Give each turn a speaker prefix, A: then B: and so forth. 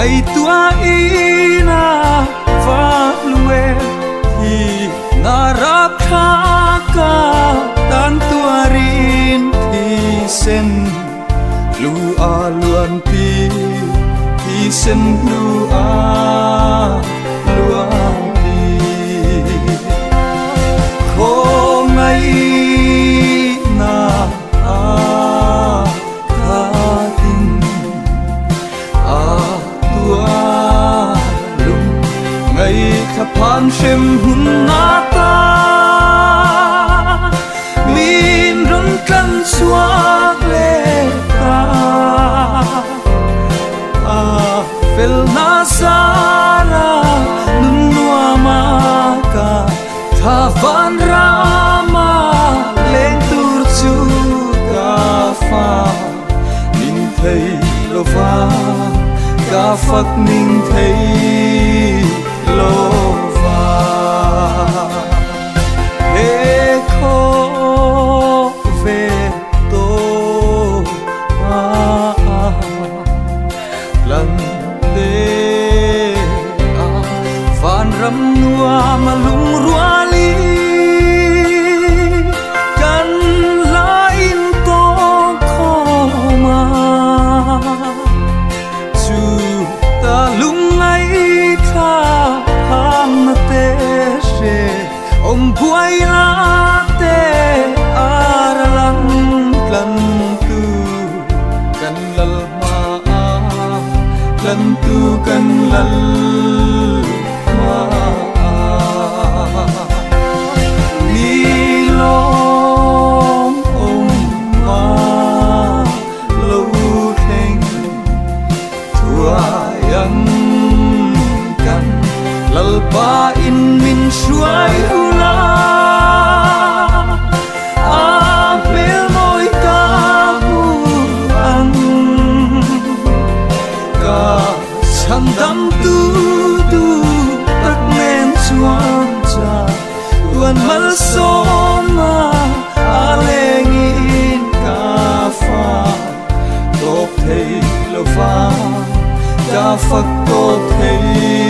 A: ngày tua ina và lue thì na rap tha ka tan tua rin thì sen lu a luan pi thì sen lu a luan pi ko ngày na a kha tin a tua lung ngày khắp phan xem hun na ta min rong kan suak le ta fel na sara nun lua ma ka tha van rama leng tur chu ka fa min thei lo va ka phật ninh thấy lô va hê khô về tô lần đê phan râm nua mà lung rua li căn lá in to khó mà ta lung ngay tha ham te she om buai la te aralang lan tu kan lal ma lan tu kan lal ma ni long om ma lo theng tua kan lalpa in min suai hula apel moi ka an ka sandam tu tak men chuan cha tuan mal soma alengin ka fa tok thei lo fa ta phật tốt thấy